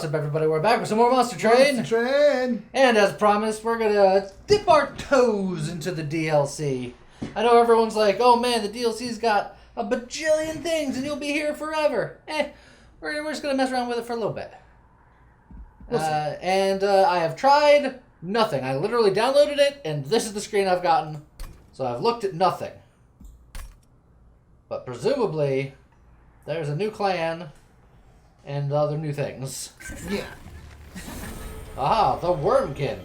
What's up, everybody? We're back with some more Monster Train. Monster Train. And as promised, we're going to dip our toes into the DLC. I know everyone's like, oh man, the DLC's got a bajillion things and you'll be here forever. We're just going to mess around with it for a little bit. I have tried nothing. I literally downloaded it, and this is the screen I've gotten. So I've looked at nothing. But presumably, there's a new clan and other new things. Yeah. Aha, the Wormkin.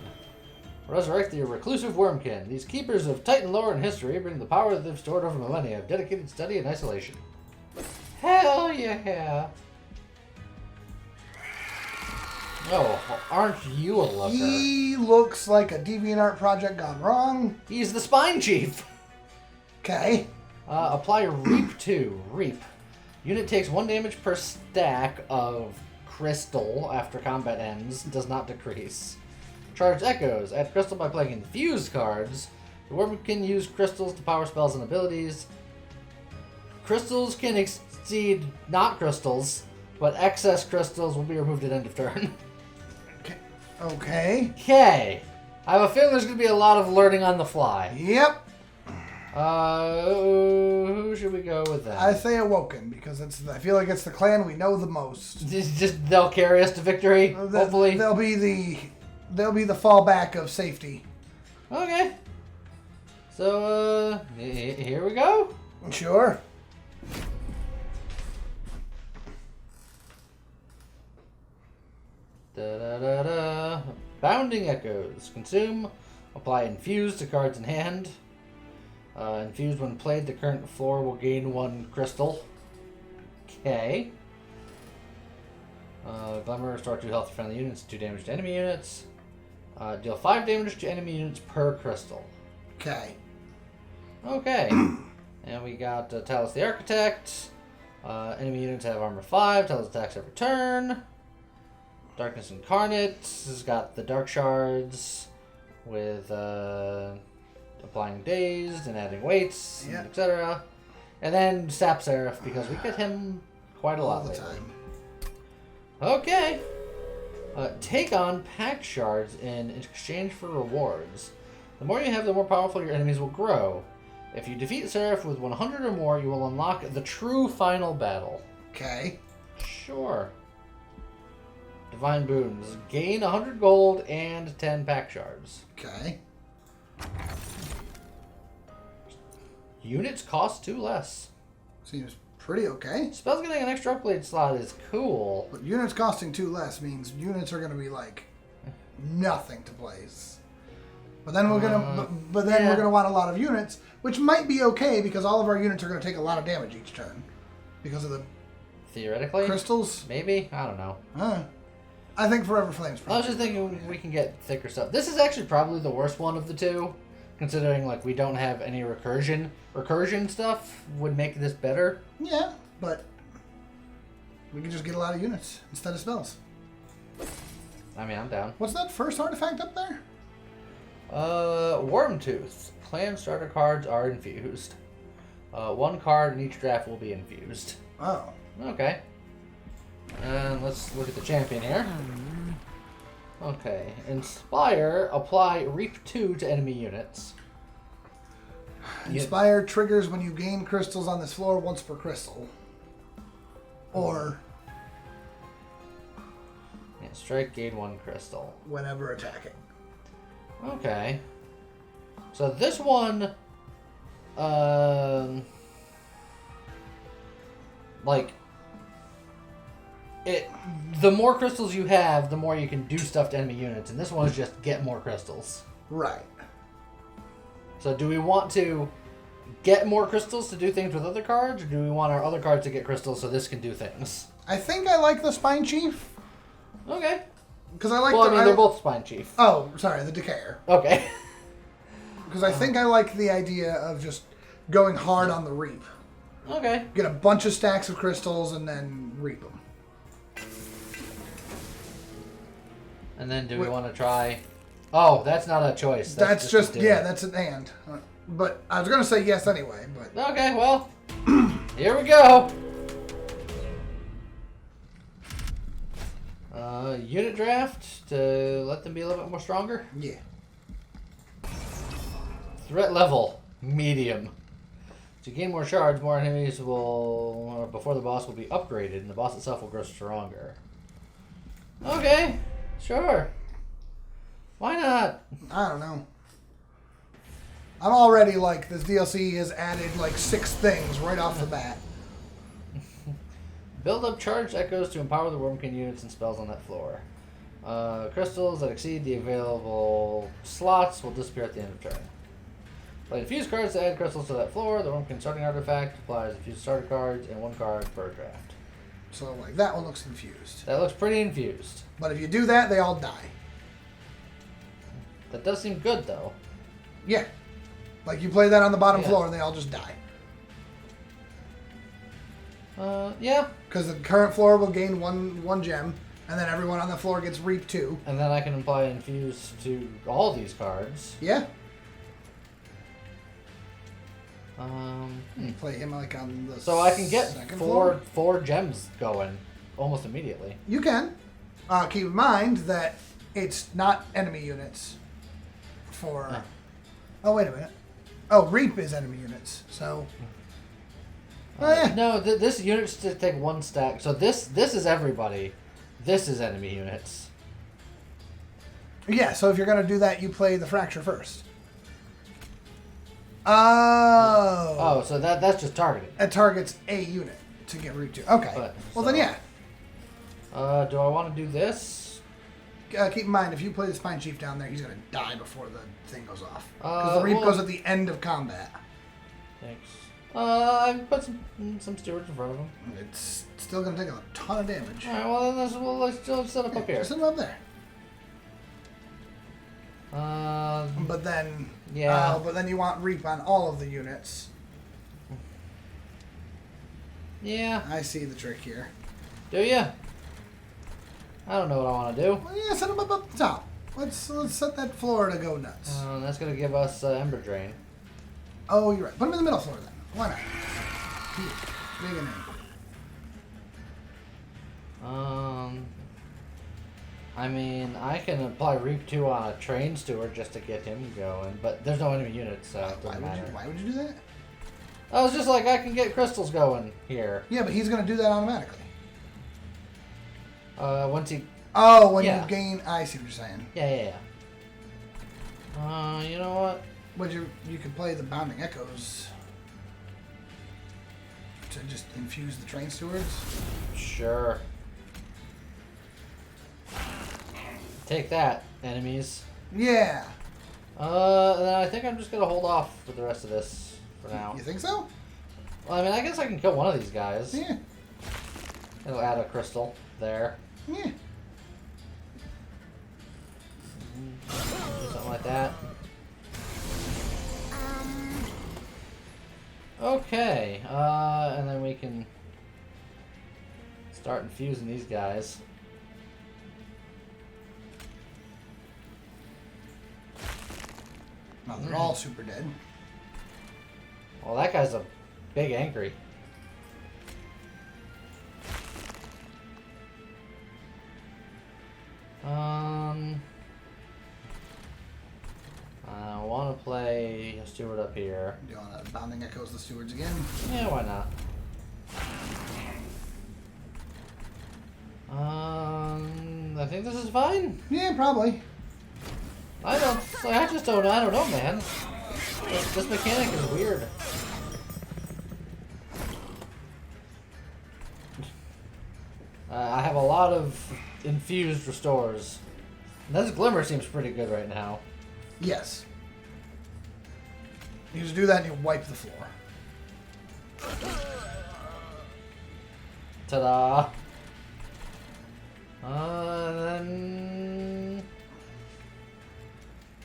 Resurrect the reclusive Wormkin. These keepers of Titan lore and history bring the power that they've stored over millennia of dedicated study and isolation. Hell yeah. Oh, aren't you a looker? He looks like a DeviantArt project gone wrong. He's the Spine Chief. Okay. Apply Reap 2. Reap. Unit takes 1 damage per stack of crystal after combat ends. Does not decrease. Charge Echoes. Add crystal by playing infused cards. The Worm can use crystals to power spells and abilities. Crystals can exceed not crystals, but excess crystals will be removed at end of turn. Okay. Okay. I have a feeling there's going to be a lot of learning on the fly. Yep. Who should we go with then? I say Awoken because I feel like it's the clan we know the most. Just they'll carry us to victory. Hopefully, they'll be the fallback of safety. Okay. So here we go. Sure. Da-da-da-da. Bounding Echoes. Consume. Apply Infuse to cards in hand. Infused when played, the current floor will gain 1 crystal. Okay. Glimmer, restore 2 health to friendly units, 2 damage to enemy units. Deal 5 damage to enemy units per crystal. Okay. Okay. And we got Talus the Architect. Enemy units have armor 5. Talus attacks every turn. Darkness Incarnate has got the Dark Shards with applying Dazed and adding weights, yeah, etc. And then Sap Seraph because we get him quite a lot all the lately. time. Okay. Take on Pack Shards in exchange for rewards. The more you have, the more powerful your enemies will grow. If you defeat Seraph with 100 or more, you will unlock the true final battle. Okay. Sure. Divine Boons. Gain 100 gold and 10 Pack Shards. Okay. Units cost 2 less. Seems pretty okay. Spells getting an extra upgrade slot is cool. But units costing 2 less means units are going to be like nothing to place. But then we're gonna, we're gonna want a lot of units, which might be okay because all of our units are going to take a lot of damage each turn because of the theoretically crystals. Maybe, I don't know. I think Forever Flames. I was just thinking we can get thicker stuff. This is actually probably the worst one of the two, considering like we don't have any recursion. Recursion stuff would make this better. Yeah, but we can just get a lot of units instead of spells. I mean, I'm down. What's that first artifact up there? Wormtooth. Clan starter cards are infused. 1 card in each draft will be infused. Oh. Okay. And let's look at the champion here. Okay. Inspire. Apply Reap 2 to enemy units. Inspire triggers when you gain crystals on this floor once per crystal. Or... yeah, strike, gain 1 crystal. whenever attacking. Okay. So this one... like... the more crystals you have, the more you can do stuff to enemy units. And this one is just get more crystals. Right. So do we want to get more crystals to do things with other cards? Or do we want our other cards to get crystals so this can do things? I think I like the Spine Chief. Okay. Because I like well, I mean, they're both Spine Chief. Oh, sorry, the Decayer. Okay. Because I think I like the idea of just going hard on the Reap. Okay. Get a bunch of stacks of crystals and then reap them. And then do we want to try... oh, that's not a choice. That's just yeah, that's an and. But I was going to say yes anyway. But okay, well, here we go. Unit draft to let them be a little bit more stronger. Yeah. Threat level medium. To gain more shards, more enemies will, before the boss will be upgraded, and the boss itself will grow stronger. Okay, sure. Why not? I don't know. I'm already like, this DLC has added like 6 things right off the bat. Build up charged echoes to empower the Wormkin units and spells on that floor. Crystals that exceed the available slots will disappear at the end of turn. Play infused cards to add crystals to that floor. The Wormkin starting artifact applies infused starter cards and 1 card per draft. So like that one looks infused. That looks pretty infused. But if you do that, they all die. That does seem good though. Yeah. Like you play that on the bottom Yeah. floor and they all just die. Yeah. Because the current floor will gain one gem, and then everyone on the floor gets Reap 2. And then I can apply infuse to all these cards. Yeah. You Play him like on the So I can get second floor. four gems going almost immediately. You can. Keep in mind that it's not enemy units. For. Oh, wait a minute. Oh, Reap is enemy units. So. Oh, yeah. No, this unit's to take 1 stack. So this is everybody. This is enemy units. Yeah, so if you're going to do that, you play the Fracture first. Oh. Oh, so that's just targeting. It targets a unit to get Reap 2. Okay. But, well, so, then yeah. Do I want to do this? Keep in mind, if you play the Spine Chief down there, he's going to die before the thing goes off. Because the Reap goes at the end of combat. Thanks. I put some stewards in front of him. It's still going to take a ton of damage. Alright, well, then let's set up here. Just set him up there. But then... Yeah. But then you want Reap on all of the units. Yeah. I see the trick here. Do ya? I don't know what I want to do. Well, yeah, set him up the top. Let's set that floor to go nuts. That's going to give us Ember Drain. Oh, you're right. Put him in the middle floor then. Why not? Big and I mean, I can apply Reap 2 on a Train Steward just to get him going, but there's no enemy units, so it doesn't matter. Why would you do that? I was just like, I can get crystals going here. Yeah, but he's going to do that automatically. Once he... Oh, when Yeah. you gain... I see what you're saying. Yeah. You know what? But you could play the Bounding Echoes to just infuse the Train Stewards. Sure. Take that, enemies. Yeah. Then I think I'm just gonna hold off with the rest of this for now. You think so? Well, I mean, I guess I can kill one of these guys. Yeah. It'll add a crystal there. Yeah. Do something like that. Okay, and then we can start infusing these guys. No, they're all super dead. Well, that guy's a big angry. I want to play a steward up here. Do you want to Bounding Echoes the Stewards again? Yeah, why not? I think this is fine. Yeah, probably. I just don't know, man. This mechanic is weird. I have a lot of infused restores. And this Glimmer seems pretty good right now. Yes. You just do that and you wipe the floor. Ta-da! Then...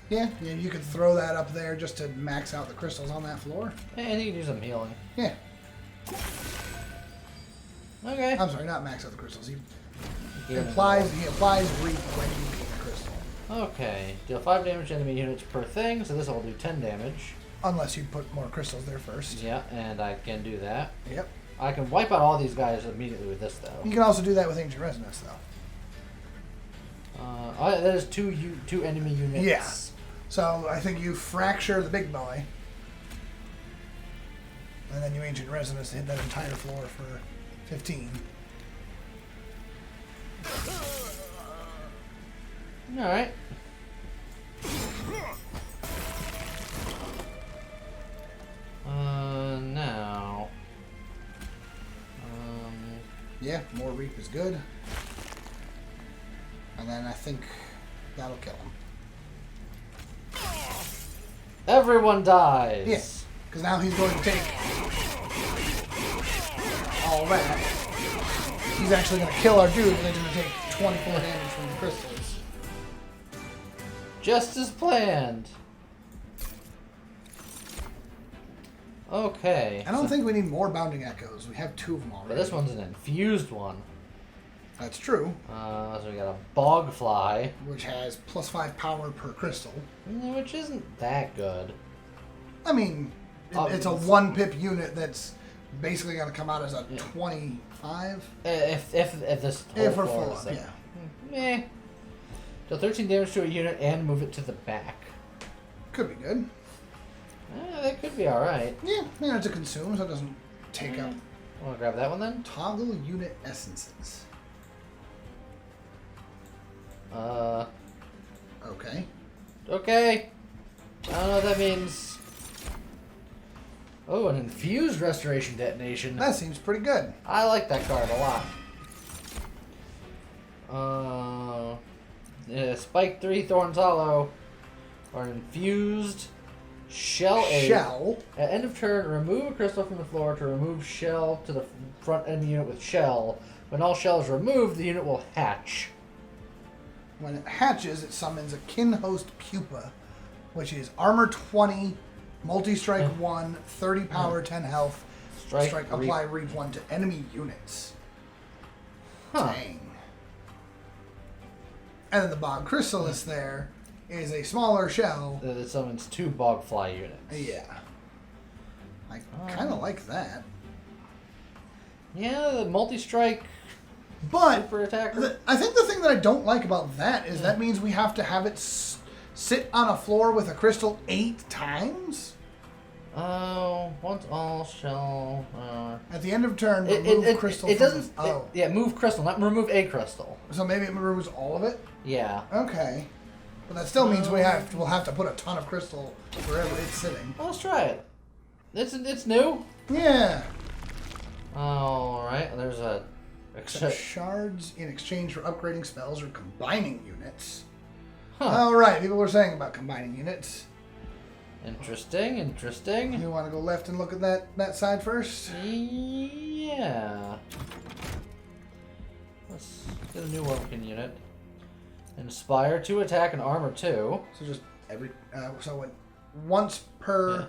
Yeah, you could throw that up there just to max out the crystals on that floor. And you can do some healing. Yeah. Okay. I'm sorry, not max out the crystals. He applies Reap when you gain a crystal. Okay. Deal 5 damage to enemy units per thing, so this will do 10 damage. Unless you put more crystals there first. Yeah, and I can do that. Yep. I can wipe out all these guys immediately with this, though. You can also do that with Ancient Resonance, though. Oh, that is two enemy units. Yeah. So I think you fracture the big boy. And then you Ancient Resonance to hit that entire floor for 15. Alright. Now. Yeah, more Reap is good. And then I think that'll kill him. Everyone dies. Yes, because now he's going to take all that. He's actually going to kill our dude, and they're going to take 24 damage from the crystals. Just as planned. Okay. I don't think we need more Bounding Echoes. We have 2 of them already. But this one's an infused one. That's true. So we got a Bogfly. Which has +5 power per crystal. Which isn't that good. I mean, it's a 1-pip unit that's basically going to come out as a 25. If this whole If we're floor full is up, there. yeah. Meh. So 13 damage to a unit and move it to the back. Could be good. That could be alright. Yeah, it's a consume, so it doesn't take up. Want to grab that one then? Toggle unit essences. Okay. Okay. I don't know what that means. Oh, an infused restoration detonation. That seems pretty good. I like that card a lot. Spike 3 Thorns Hollow. Or an infused shell 8. Shell. At end of turn, remove a crystal from the floor to remove shell to the front enemy unit with shell. When all shell is removed, the unit will hatch. When it hatches, it summons a Kinhost Pupa, which is armor 20, multi-strike 1, 30 power, 10 health. Strike apply reap 1 to enemy units. Huh. Dang. And then the Bog Chrysalis there is a smaller shell. That summons 2 Bogfly units. Yeah. I kind of like that. Yeah, the multi-strike But super attacker. I think the thing that I don't like about that is that means we have to have it sit on a floor with a crystal 8 times? Once all shell... At the end of turn, remove crystal it from doesn't... the... Yeah, move crystal, not remove a crystal. So maybe it removes all of it? Yeah. Okay. But that still means we'll have to put a ton of crystal wherever it's sitting. Well, let's try it. It's new. Yeah. Alright, there's a... Shards in exchange for upgrading spells or combining units. Huh. Alright, people were saying about combining units. Interesting. You want to go left and look at that side first? Yeah. Let's get a new working unit. Inspire 2 attack and armor 2. So just once per... Yeah.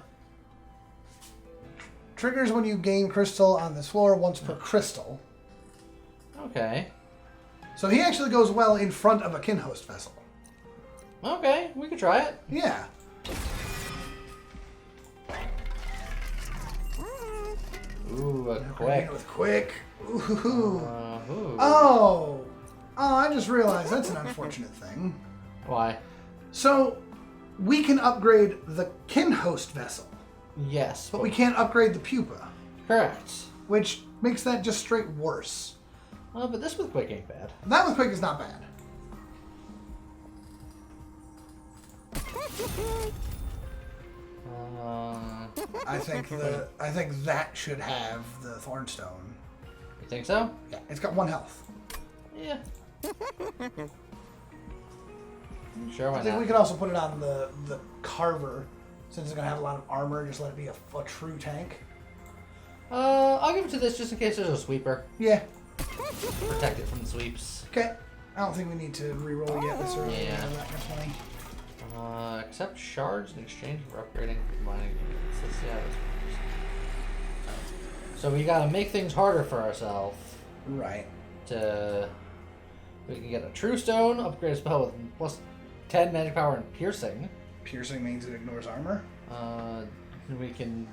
Triggers when you gain crystal on this floor, once per crystal. Okay. So he actually goes well in front of a Kinhost vessel. Okay, we could try it. Yeah. Ooh, a Upgrading quick. it with quick. Ooh. Ooh. Oh, I just realized that's an unfortunate thing. Why? So, we can upgrade the Kinhost vessel, Yes. but we can't upgrade the Pupa, Correct. which makes that just straight worse. But this with quick ain't bad. That with quick is not bad. I think that should have the Thornstone. You think so? Yeah, it's got 1 health. Yeah. Sure, why I think not? we could also put it on the Carver, since it's gonna have a lot of armor. Just let it be a true tank. I'll give it to this just in case there's a sweeper. Yeah. Protect it from the sweeps. Okay. I don't think we need to reroll yet this early. Yeah. That much money. Accept shards in exchange for upgrading mining units. Let's see how this works. So we gotta make things harder for ourselves. Right. We can get a true stone, upgrade a spell with plus 10 magic power and piercing. Piercing means it ignores armor. We can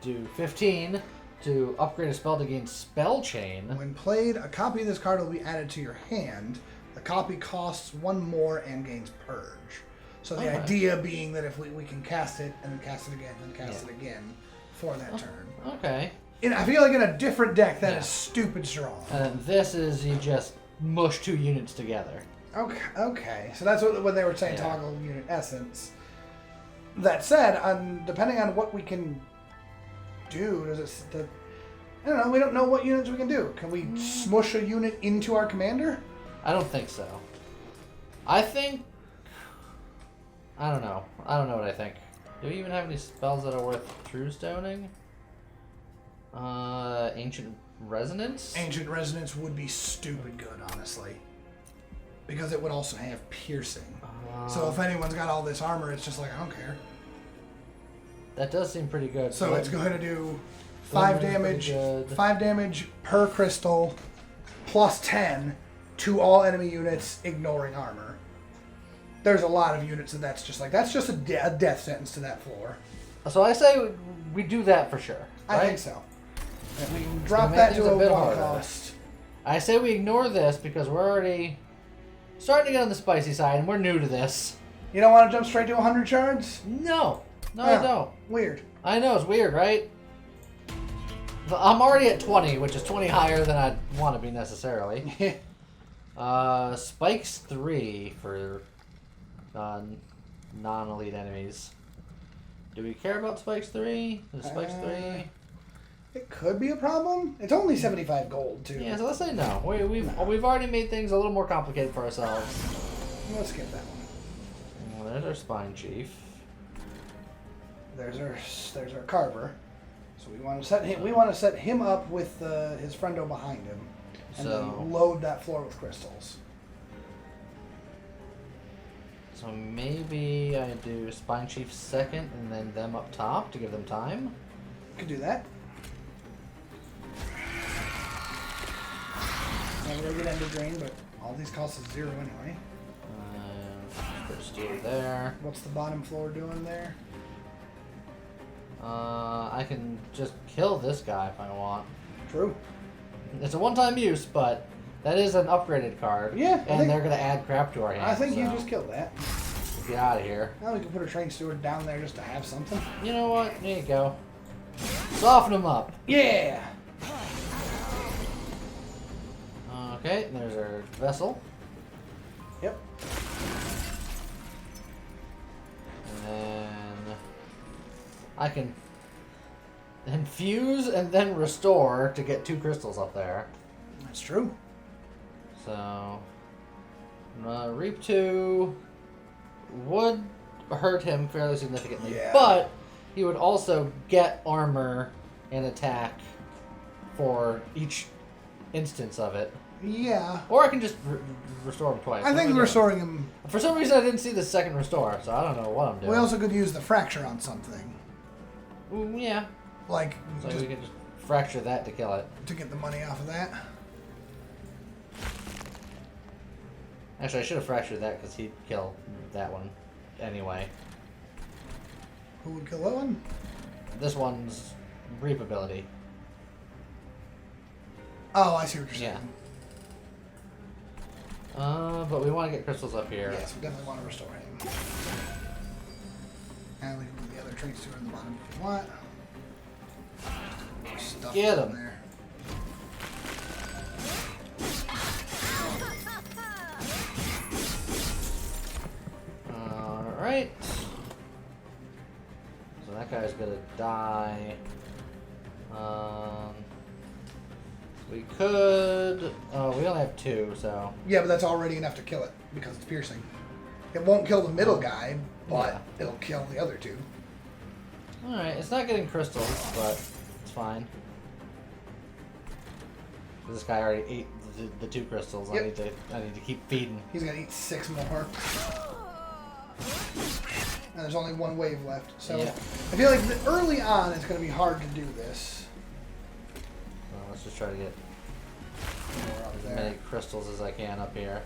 do 15 to upgrade a spell to gain spell chain. When played, a copy of this card will be added to your hand. The copy costs 1 more and gains Purge. So the idea being that if we can cast it, and then cast it again, and then cast it again for that turn. Okay. I feel like in a different deck, that is stupid strong. And this is you just mush 2 units together. Okay. So that's what when they were saying toggle unit essence. That said, depending on what we can do, I don't know. We don't know what units we can do. Can we smush a unit into our commander? I don't think so. I think... I don't know. I don't know what I think. Do we even have any spells that are worth True Stoning? Ancient Resonance? Ancient Resonance would be stupid good, honestly. Because it would also have piercing. So if anyone's got all this armor, it's just like, I don't care. That does seem pretty good. So it's going to do 5 damage, 5 damage per crystal, plus 10 to all enemy units, ignoring armor. There's a lot of units that's just a death sentence to that floor. So I say we do that for sure. Right? I think so. And we can drop that to a 1 cost. I say we ignore this because we're already starting to get on the spicy side, and we're new to this. You don't want to jump straight to 100 shards? No, I don't. Weird. I know, it's weird, right? I'm already at 20, which is 20 higher than I'd want to be necessarily. Spikes 3 for non-elite enemies. Do we care about Spikes 3? Is Spikes 3? It could be a problem. It's only 75 gold, too. Yeah, so let's say no. We've already made things a little more complicated for ourselves. Let's skip that one. Well, there's our Spine Chief. There's our Carver. So we want to set him up with his friendo behind him, and then load that floor with crystals. So maybe I do Spine Chief second, and then them up top to give them time. Could do that. Not really good end of drain, but all these cost is 0 anyway. Put steel there. What's the bottom floor doing there? I can just kill this guy if I want. True. It's a one-time use, but that is an upgraded card. Yeah. And they're going to add crap to our hands. I think you just killed that. Get out of here. Now we can put a train steward down there just to have something. You know what? There you go. Soften them up. Yeah. Okay, there's our vessel. Yep. And then I can infuse and then restore to get 2 crystals up there. That's true. So, Reap 2 would hurt him fairly significantly, but he would also get armor and attack for each instance of it. Yeah. Or I can just restore him twice. I think restoring him... For some reason I didn't see the second restore, so I don't know what I'm doing. We also could use the fracture on something. Ooh, yeah. Like... So we can just fracture that to kill it. To get the money off of that. Actually, I should have fractured that because he'd kill that one anyway. Who would kill that one? This one's Reap ability. Oh, I see what you're saying. Yeah. But we want to get crystals up here. Yes, we definitely want to restore him. And we can put the other train steward in the bottom if you want. More stuff Get him. there. Alright. So that guy's gonna die. We could... Oh, we only have 2, so... Yeah, but that's already enough to kill it, because it's piercing. It won't kill the middle guy, but it'll kill the other 2. Alright, it's not getting crystals, but it's fine. This guy already ate the 2 crystals. Yep. I need to keep feeding. He's gonna eat 6 more. And there's only 1 wave left, so I feel like early on it's gonna be hard to do this. Well, let's just try to get as many crystals as I can up here.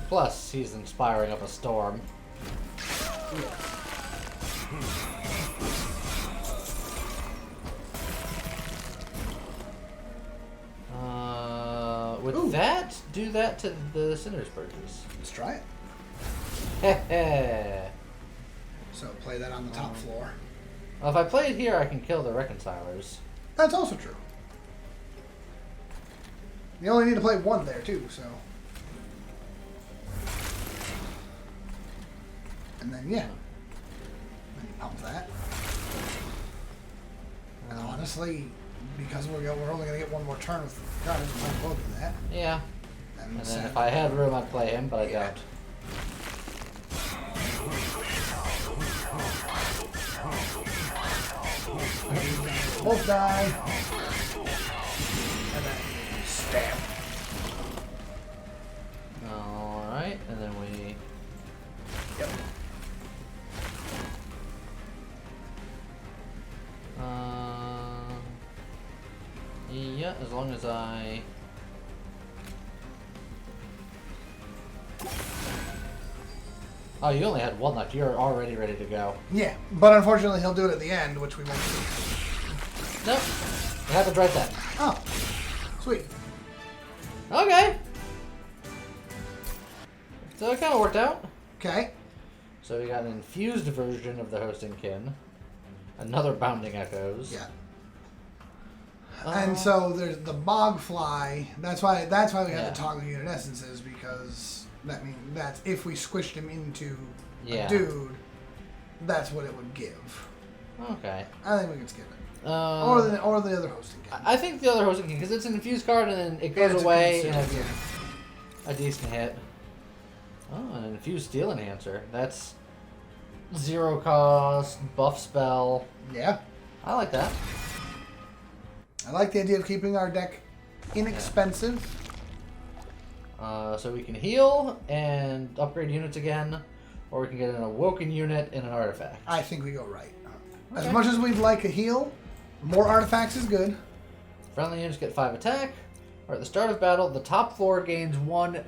Plus, he's inspiring up a storm. do that to the Sinner's Purchase? Let's try it. Heh. So play that on the top floor. Well, if I play it here, I can kill the Reconcilers. That's also true. You only need to play one there too, so. And then yeah. Then you pump that. And honestly, because we're only gonna get one more turn with cards, we might as well do that. Yeah. And then if I had room, I'd play him, but I don't. Both die. And then stab. Alright, and then we... Yep. Yeah, as long as I... Oh, you only had one left. You're already ready to go. Yeah, but unfortunately he'll do it at the end, which we won't do. Nope. It happens right then. Oh, sweet. Okay. So it kind of worked out. Okay. So we got an infused version of the Hosting Kin. Another Bounding Echoes. Yeah. And so there's the bog fly. That's why we have to toggle unit essences, because that means that's if we squished him into a dude, that's what it would give. Okay. I think we can skip it. Or the other Hosting Kin. I think the other Hosting Kin, because it's an infused card and then it goes away and it's a decent hit. Oh, an infused Steel Enhancer. That's 0 cost, buff spell. Yeah. I like that. I like the idea of keeping our deck inexpensive. So we can heal and upgrade units again, or we can get an Awoken unit and an artifact. I think we go right. Okay. As much as we'd like a heal, more artifacts is good. Friendly units get 5 attack. Or at the start of battle, the top floor gains 1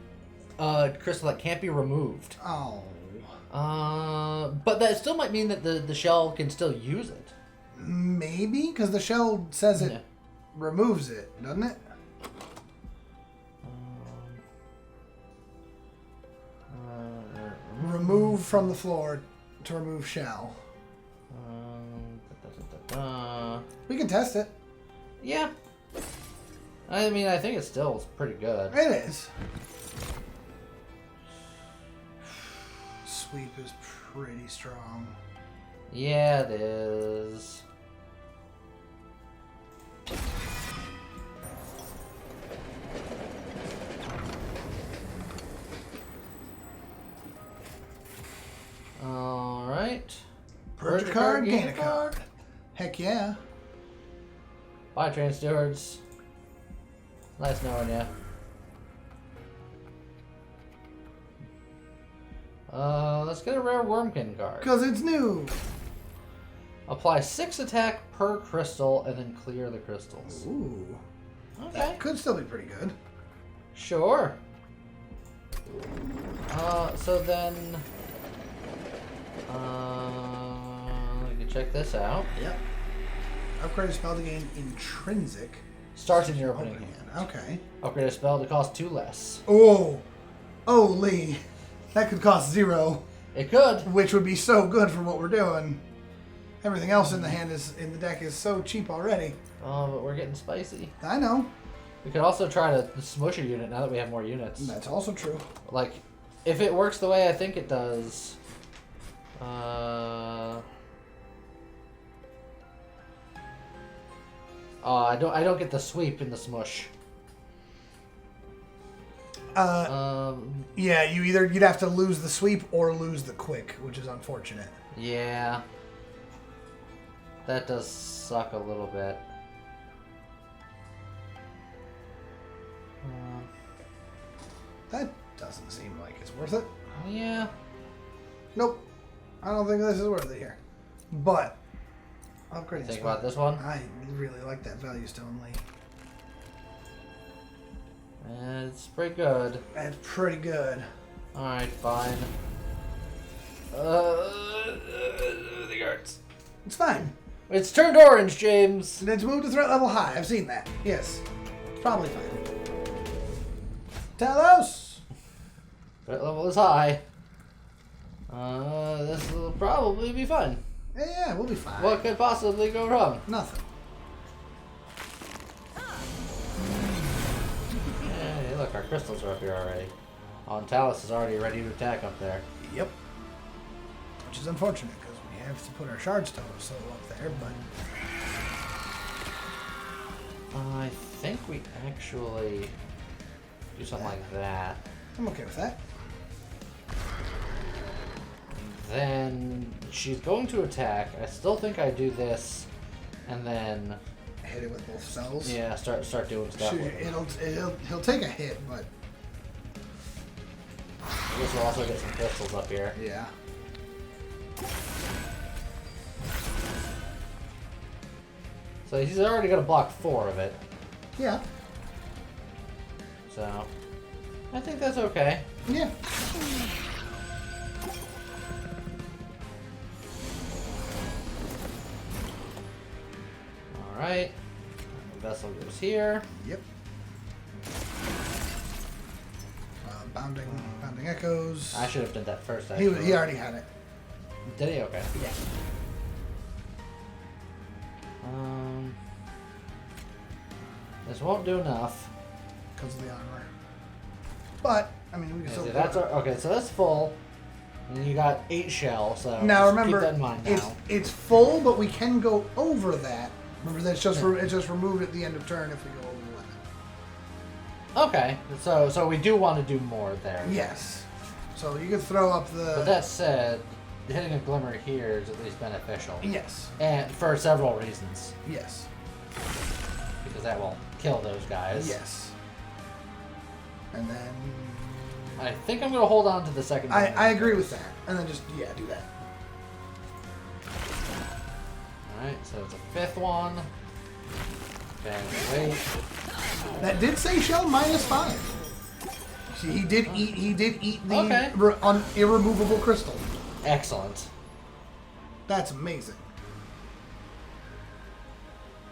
crystal that can't be removed. Oh. But that still might mean that the shell can still use it. Maybe, because the shell says it removes it, doesn't it? Remove from the floor to remove shell. We can test it. Yeah. I mean, I think it's still pretty good. It is. Sweep is pretty strong. Yeah, it is. Alright. Purge a card, gain a card. Heck yeah. Bye, Train Stewards. Nice knowing ya. Let's get a rare Wormkin card. Because it's new. Apply 6 attack per crystal and then clear the crystals. Ooh. Okay. That could still be pretty good. Sure. So then... we can check this out. Yep. Upgrade a spell to gain intrinsic. Starts in your opening hand. Okay. Upgrade a spell to cost 2 less. Oh. Oh, Lee. That could cost 0. It could. Which would be so good for what we're doing. Everything else in the deck is so cheap already. Oh, but we're getting spicy. I know. We could also try to smush a unit now that we have more units. That's also true. Like, if it works the way I think it does... I don't get the sweep in the smush. Yeah, you'd have to lose the sweep or lose the quick, which is unfortunate. Yeah. That does suck a little bit. That doesn't seem like it's worth it. Yeah. Nope. I don't think this is worth it here. But upgrade. Think about this one. I really like that value stone, Lee. It's pretty good. That's pretty good. Alright, fine. The guards. It's fine. It's turned orange, James. And it's moved to threat level high. I've seen that. Yes. It's probably fine. Talus! Threat level is high. This will probably be fun. Yeah, we'll be fine. What could possibly go wrong? Nothing. Hey, look, our crystals are up here already. Oh, and Talus is already ready to attack up there. Yep. Which is unfortunate because we have to put our shards total so up there, but I think we actually do something like that. I'm okay with that. Then she's going to attack. I still think I do this, and then Hit it with both cells. yeah, start doing stuff. Shoot, With it. he'll take a hit, but I guess we'll also get some crystals up here. yeah. So he's already going to block 4 of it. Yeah. So I think that's okay. Yeah. Alright. Vessel goes here. Yep. Bounding echoes. I should have done that first, He actually. already had it. Did he? Okay. Yeah. This won't do enough. Because of the armor. But I mean, we can Yeah, still. see, that's okay. So that's full. And then you got 8 shell. So Now just remember, keep that in mind now. it's full, but we can go over that. Remember, that's just it's just removed at the end of turn if we go over the limit. Okay. So we do want to do more there. Yes. So you can throw up the. But that said, hitting a glimmer here is at least beneficial. Yes. And for several reasons. Yes. Because that will kill those guys. Yes. And then. I think I'm going to hold on to the second one. I agree with that. And then just, yeah, do that. Alright, so it's a 5th one. Okay, wait. That did say shell -5. See, he did eat the Okay. irremovable crystal. Excellent. That's amazing.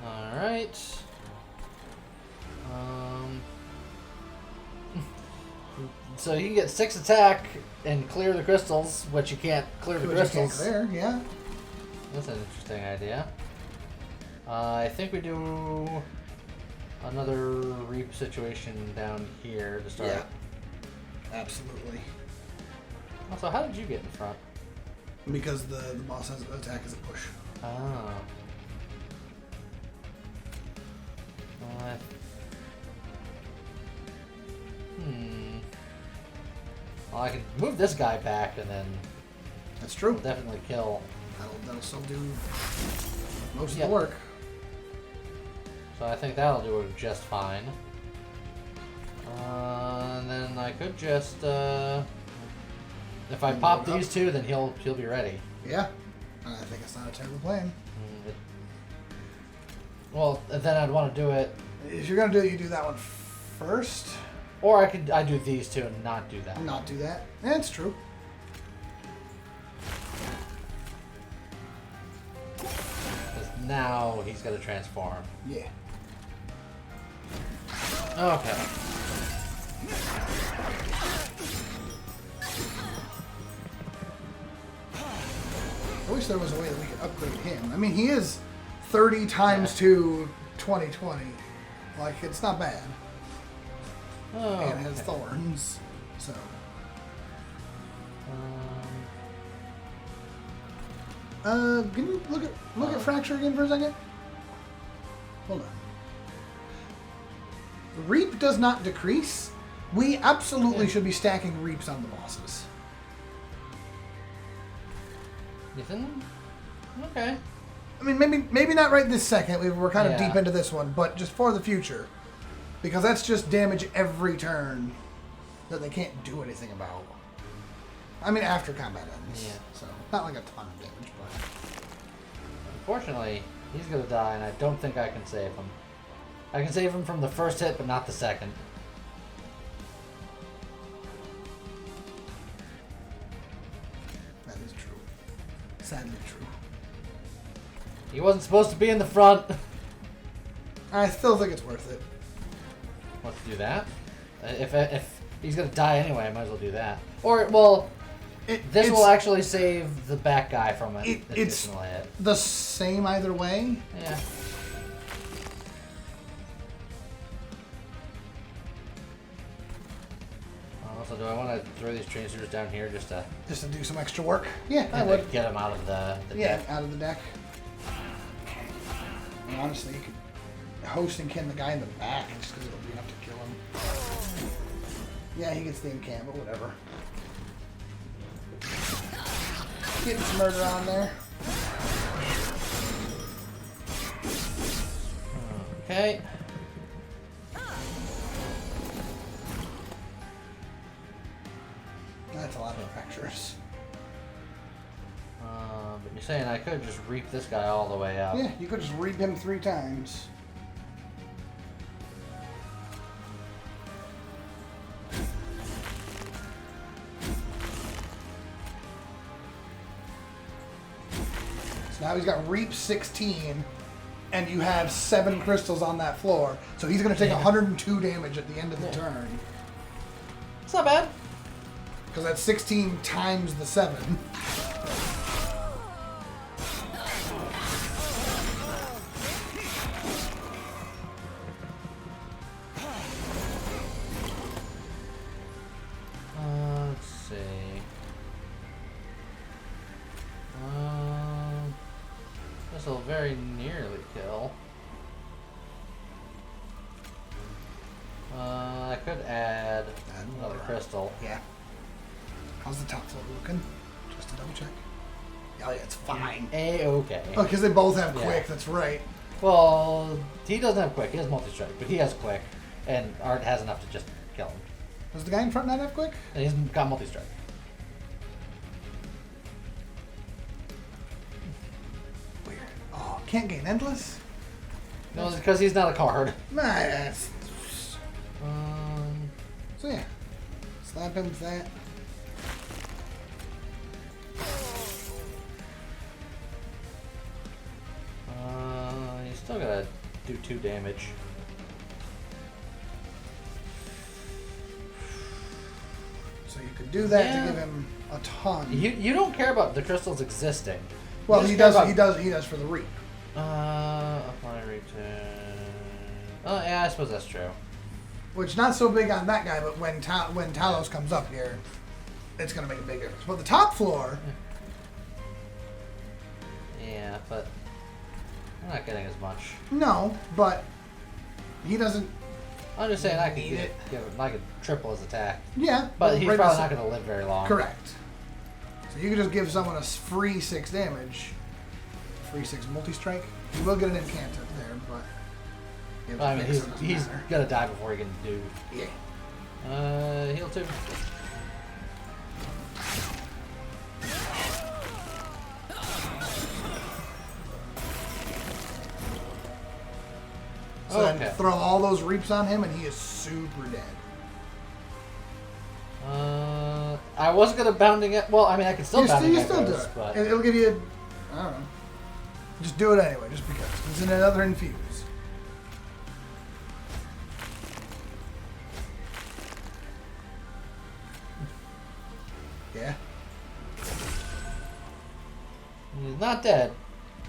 Alright. So you can get 6 attack and clear the crystals, which you can't clear the Which you can't crystals. clear, yeah. That's an interesting idea. I think we do another reap situation down here to start. Yeah. Absolutely. Also, how did you get in front? Because the boss has attack as a push. Oh. Well, I could move this guy back and then That's true. definitely kill. That'll still do most of Yep. the work. So I think that'll do it just fine. And then I could just, if I pop load up. these 2, then he'll be ready. Yeah. I think it's not a terrible plan. Well, then I'd want to do it, If you're gonna do it, you do that one first. or I do these 2 and not do that. Not do that. That's true. Because now he's gonna transform. Yeah. Okay. I wish there was a way that we could upgrade him. I mean, he is 30 times to 2020. Like, it's not bad. Oh. And it has thorns. So. Can you look at Fracture again for a second? Hold on. Reap does not decrease. We absolutely should be stacking Reaps on the bosses. You think? Okay. I mean, maybe not right this second. We're kind of Yeah. deep into this one, but just for the future, because that's just damage every turn that they can't do anything about. I mean, after combat ends. Yeah. So not like a ton of damage, but Unfortunately, he's gonna die, and I don't think I can save him. I can save him from the first hit, but not the second. that is true. Sadly true. He wasn't supposed to be in the front. I still think it's worth it. Let's do that. If he's gonna die anyway, I might as well do that. Or, well, this will actually save the back guy from an additional hit. The same either way. Yeah. Also, do I want to throw these tracers down here just to do some extra work? Yeah, I would. Get them out of the deck. Out of the deck. And honestly, you could host and kin the guy in the back just because it'll be enough to kill him. Yeah, he gets the encamp, but whatever. Getting some murder on there. Okay. That's a lot of fractures. But you're saying I could just reap this guy all the way up. Yeah, you could just reap him 3 times. So now he's got reap 16, and you have 7 crystals on that floor. So he's going to take 102 damage at the end of the turn. It's not bad. Because that's 16 times the 7. Let's see. This will very nearly kill. I could add another crystal. Yeah. How's the top floor looking? Just to double check. Oh, yeah, it's fine. A-okay. Oh, because they both have Yeah. quick, that's right. Well, he doesn't have quick. He has multi-strike, but he has quick. And Art has enough to just kill him. Does the guy in front not have quick? And he's got multi-strike. Weird. Oh, can't gain endless? No, it's because he's not a card. Nah, that's... Um, So yeah. Slap him with that. He's still gotta do 2 damage. So you could do that Yeah. to give him a ton. You don't care about the crystals existing. Well, You he just does. care about- He does for the reap. Apply return. Oh yeah, I suppose that's true. Which not so big on that guy, but when Talus comes up here, it's gonna make a big difference. But the top floor, Yeah, but I'm not getting as much. no, but he doesn't. I'm just saying I could Need it. I could triple his attack, Yeah, but he's right probably beside- not going to live very long. Correct. So you can just give someone a free 6 damage, free 6 multi-strike. You will get an incantant there, but. Yeah, I mean, so it doesn't he's matter. gonna die before he can do. Yeah. Heal 2. So Okay. then throw all those reaps on him, and he is super dead. I wasn't gonna bounding it. Well, I mean, I could still bounding You still do echoes, it. but It'll give you. I don't know. Just do it anyway, just because. It's in another infuse. Yeah. he's not dead.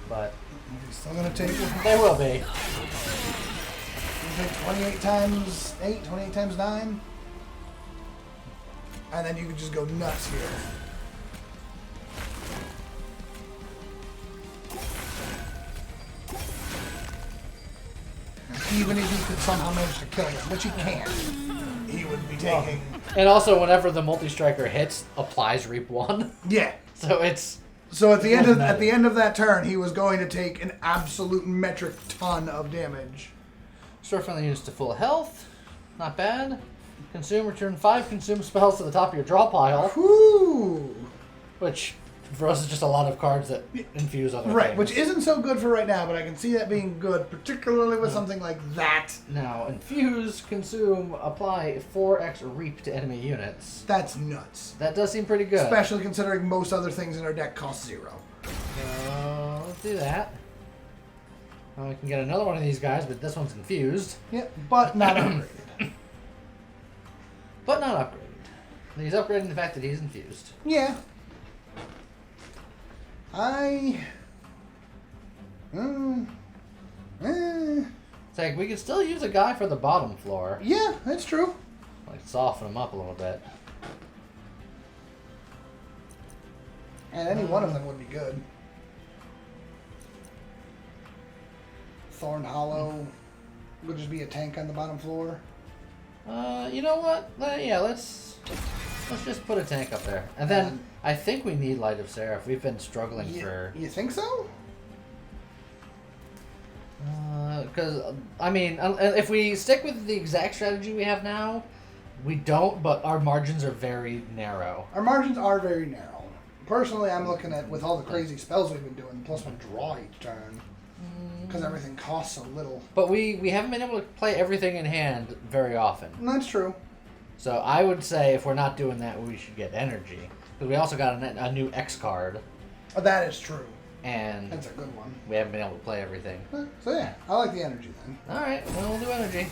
But He's still gonna take. they will be. You take 28 times 8, 28 times 9. And then you can just go nuts here. And even if you could somehow manage to kill him, which he can't, he would be taking. And also, whenever the multi-striker hits, applies Reap 1. Yeah. So it's. So at the end doesn't of matter. at the end of that turn, he was going to take an absolute metric ton of damage. Restore friendly units to full health. Not bad. Consume, return 5 consume spells to the top of your draw pile. Whoo! Which, for us, is just a lot of cards that infuse other Right, things. which isn't so good for right now, but I can see that being good, particularly with something like that. Now, infuse, consume, apply 4x Reap to enemy units. That's nuts. That does seem pretty good. Especially considering most other things in our deck cost 0. Let's do that. We can get another one of these guys, but this one's infused. Yep, but not upgraded. not upgraded. He's upgrading the fact that he's infused. Yeah. It's like, we could still use a guy for the bottom floor. Yeah, that's true. Like, soften him up a little bit. And any one of them would be good. Thorn Hollow would just be a tank on the bottom floor. You know what? Yeah, let's just put a tank up there. And then, I think we need Light of Seraph. We've been struggling for... You think so? Because, I mean, if we stick with the exact strategy we have now, we don't, but our margins are very narrow. Our margins are very narrow. Personally, I'm looking at, with all the crazy spells we've been doing, plus one draw each turn, because everything costs so little. But we haven't been able to play everything in hand very often. That's true. So I would say if we're not doing that, we should get energy. Because we also got a new X card. Oh, that is true. And that's a good one. We haven't been able to play everything. So yeah, I like the energy then. Alright, well, we'll do energy.